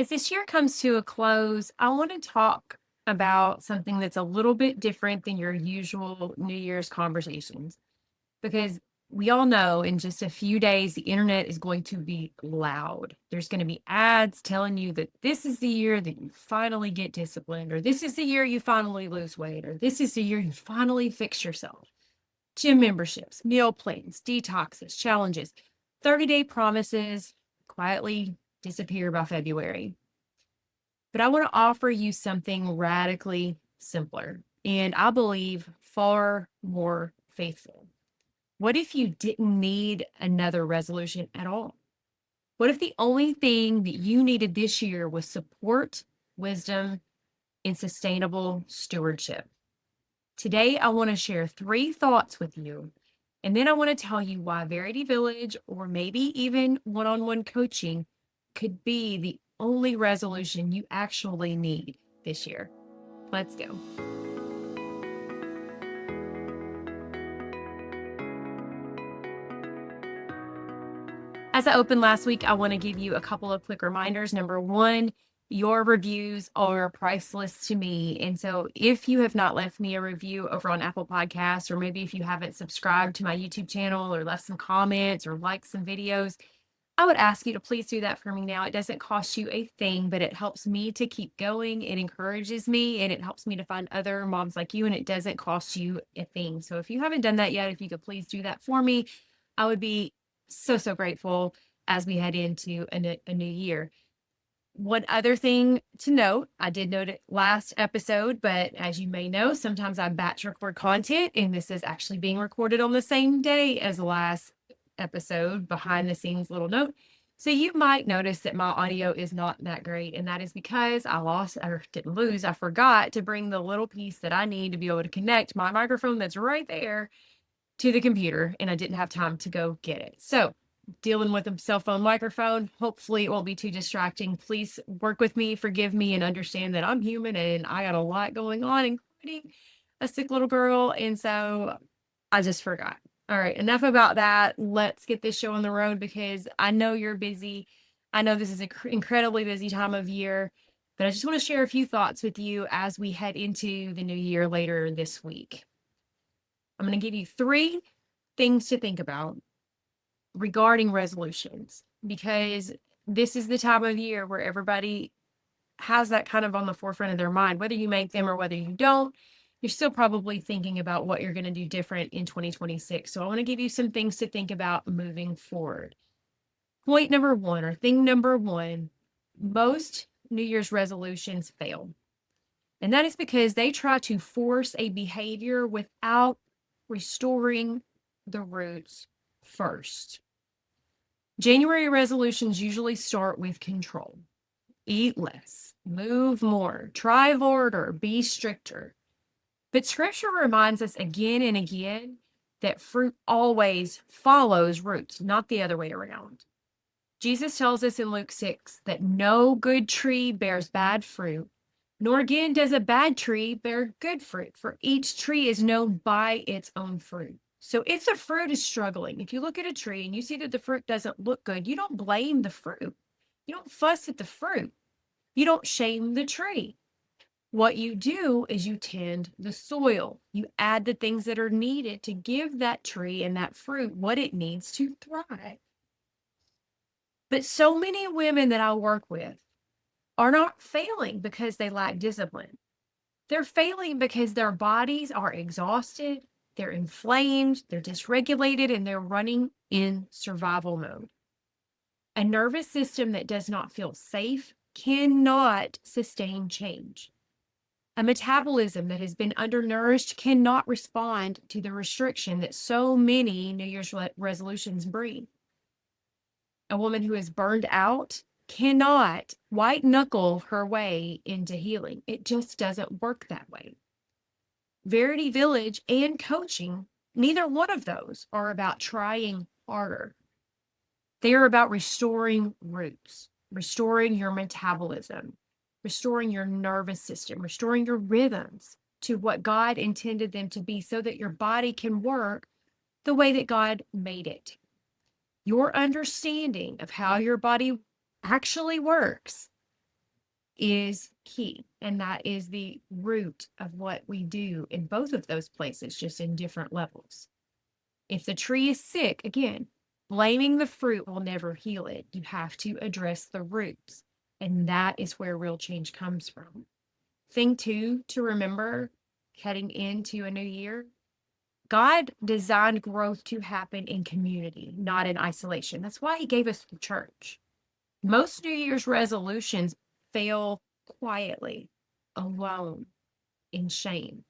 As this year comes to a close, I want to talk about something that's a little bit different than your usual New Year's conversations because we all know in just a few days, the internet is going to be loud. There's going to be ads telling you that this is the year that you finally get disciplined, or this is the year you finally lose weight, or this is the year you finally fix yourself. Gym memberships, meal plans, detoxes, challenges, 30-day promises quietly disappear by February. But I want to offer you something radically simpler and I believe far more faithful. What if you didn't need another resolution at all? What if the only thing that you needed this year was support, wisdom, and sustainable stewardship? Today, I want to share 3 thoughts with you. And then I want to tell you why Verity Village or maybe even one on one coaching could be the only resolution you actually need this year. Let's go. As I opened last week, I want to give you a couple of quick reminders. Number one, your reviews are priceless to me. And so if you have not left me a review over on Apple Podcasts, or maybe if you haven't subscribed to my YouTube channel or left some comments or liked some videos, I would ask you to please do that for me now. It doesn't cost you a thing, but it helps me to keep going. It encourages me and it helps me to find other moms like you, and it doesn't cost you a thing. So if you haven't done that yet, if you could please do that for me, I would be so grateful as we head into a new year. One other thing to note, I did note it last episode, but as you may know, sometimes I batch record content, and this is actually being recorded on the same day as the last episode, behind the scenes little note. So you might notice that my audio is not that great, and that is because I forgot to bring the little piece that I need to be able to connect my microphone that's right there to the computer, and I didn't have time to go get it. So dealing with a cell phone microphone, hopefully it won't be too distracting. Please work with me, forgive me, and understand that I'm human and I got a lot going on, including a sick little girl. And so I just forgot. All right, enough about that. Let's get this show on the road because I know you're busy. I know this is an incredibly busy time of year, but I just want to share a few thoughts with you as we head into the new year later this week. I'm going to give you 3 things to think about regarding resolutions because this is the time of year where everybody has that kind of on the forefront of their mind. Whether you make them or whether you don't, you're still probably thinking about what you're going to do different in 2026. So I want to give you some things to think about moving forward. Point number one, or thing number one, most New Year's resolutions fail. And that is because they try to force a behavior without restoring the roots first. January resolutions usually start with control. Eat less, move more, try harder, be stricter. But scripture reminds us again and again that fruit always follows roots, not the other way around. Jesus tells us in Luke 6 that no good tree bears bad fruit, nor again does a bad tree bear good fruit, for each tree is known by its own fruit. So if the fruit is struggling, if you look at a tree and you see that the fruit doesn't look good, you don't blame the fruit. You don't fuss at the fruit. You don't shame the tree. What you do is you tend the soil. You add the things that are needed to give that tree and that fruit what it needs to thrive. But so many women that I work with are not failing because they lack discipline. They're failing because their bodies are exhausted, they're inflamed, they're dysregulated, and they're running in survival mode. A nervous system that does not feel safe cannot sustain change. A metabolism that has been undernourished cannot respond to the restriction that so many New Year's resolutions bring. A woman who is burned out cannot white knuckle her way into healing. It just doesn't work that way. Verity Village and coaching, neither one of those are about trying harder. They are about restoring roots, restoring your metabolism, restoring your nervous system, restoring your rhythms to what God intended them to be so that your body can work the way that God made it. Your understanding of how your body actually works is key. And that is the root of what we do in both of those places, just in different levels. If the tree is sick, again, blaming the fruit will never heal it. You have to address the roots. And that is where real change comes from. Thing two to remember heading into a new year, God designed growth to happen in community, not in isolation. That's why he gave us the church. Most New Year's resolutions fail quietly, alone, in shame,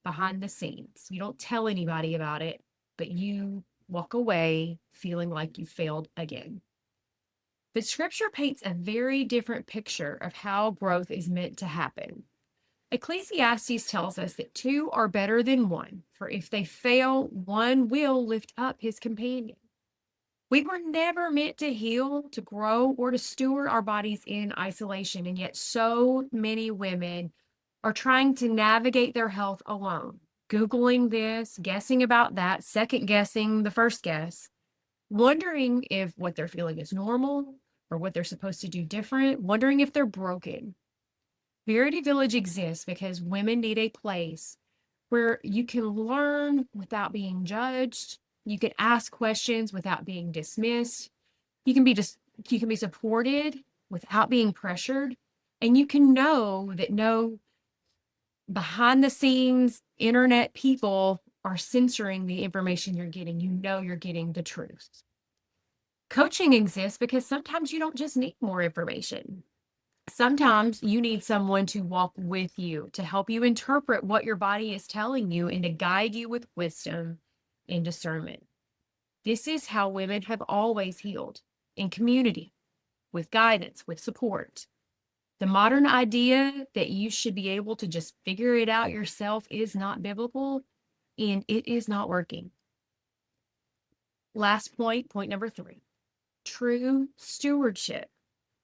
behind the scenes. You don't tell anybody about it, but you walk away feeling like you failed again. But scripture paints a very different picture of how growth is meant to happen. Ecclesiastes tells us that two are better than one, for if they fail, one will lift up his companion. We were never meant to heal, to grow, or to steward our bodies in isolation, and yet so many women are trying to navigate their health alone, Googling this, guessing about that, second guessing the first guess, wondering if what they're feeling is normal or what they're supposed to do different, wondering if they're broken. Verity Village exists because women need a place where you can learn without being judged. You can ask questions without being dismissed. You can be supported without being pressured. And you can know that no behind the scenes internet people are censoring the information you're getting. You know you're getting the truth. Coaching exists because sometimes you don't just need more information. Sometimes you need someone to walk with you, to help you interpret what your body is telling you and to guide you with wisdom and discernment. This is how women have always healed, in community, with guidance, with support. The modern idea that you should be able to just figure it out yourself is not biblical, and it is not working. Last point, point number 3. True stewardship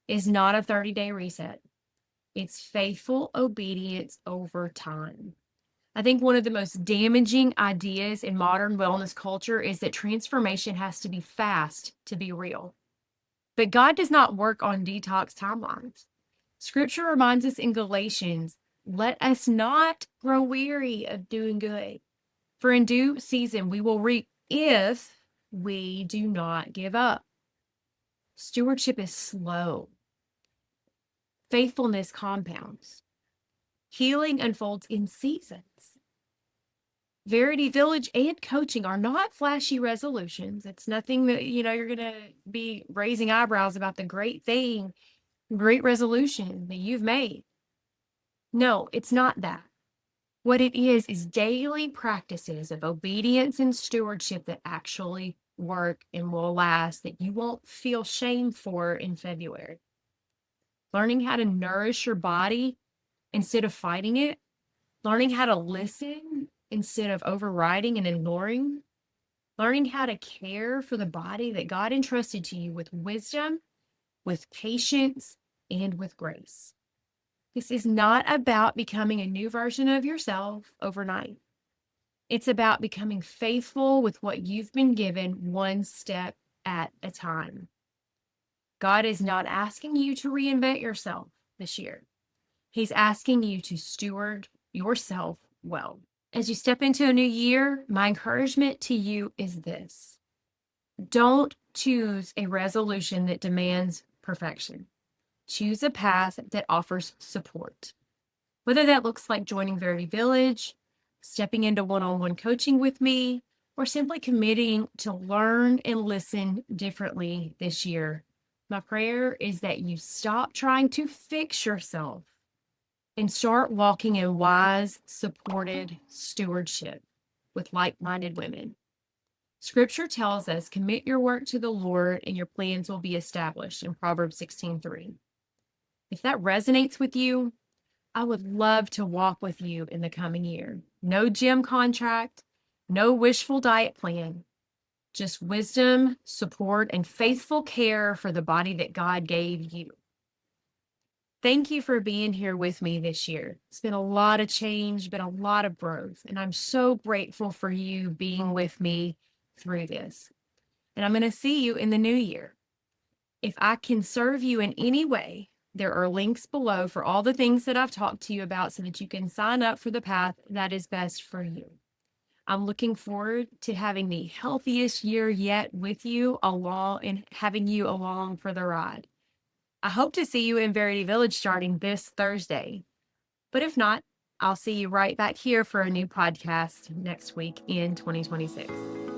is not a 30-day reset. It's faithful obedience over time. I think one of the most damaging ideas in modern wellness culture is that transformation has to be fast to be real. But God does not work on detox timelines. Scripture reminds us in Galatians, let us not grow weary of doing good. For in due season we will reap if we do not give up. Stewardship is slow. Faithfulness compounds. Healing unfolds in seasons. Verity Village and coaching are not flashy resolutions. It's nothing that, you're going to be raising eyebrows about the great thing, great resolution that you've made. No, it's not that. What it is daily practices of obedience and stewardship that actually work and will last, that you won't feel shame for in February. Learning how to nourish your body instead of fighting it. Learning how to listen instead of overriding and ignoring. Learning how to care for the body that God entrusted to you with wisdom, with patience, and with grace. This is not about becoming a new version of yourself overnight. It's about becoming faithful with what you've been given, one step at a time. God is not asking you to reinvent yourself this year. He's asking you to steward yourself well. As you step into a new year, my encouragement to you is this. Don't choose a resolution that demands perfection. Choose a path that offers support. Whether that looks like joining Verity Village, stepping into one-on-one coaching with me, or simply committing to learn and listen differently this year. My prayer is that you stop trying to fix yourself and start walking in wise, supported stewardship with like-minded women. Scripture tells us, commit your work to the Lord and your plans will be established in Proverbs 16:3. If that resonates with you, I would love to walk with you in the coming year. No gym contract, no wishful diet plan, just wisdom, support, and faithful care for the body that God gave you. Thank you for being here with me this year. It's been a lot of change, been a lot of growth, and I'm so grateful for you being with me through this. And I'm going to see you in the new year. If I can serve you in any way, There are links below for all the things that I've talked to you about so that you can sign up for the path that is best for you. I'm looking forward to having the healthiest year yet with you along and having you along for the ride. I hope to see you in Verity Village starting this Thursday. But if not, I'll see you right back here for a new podcast next week in 2026.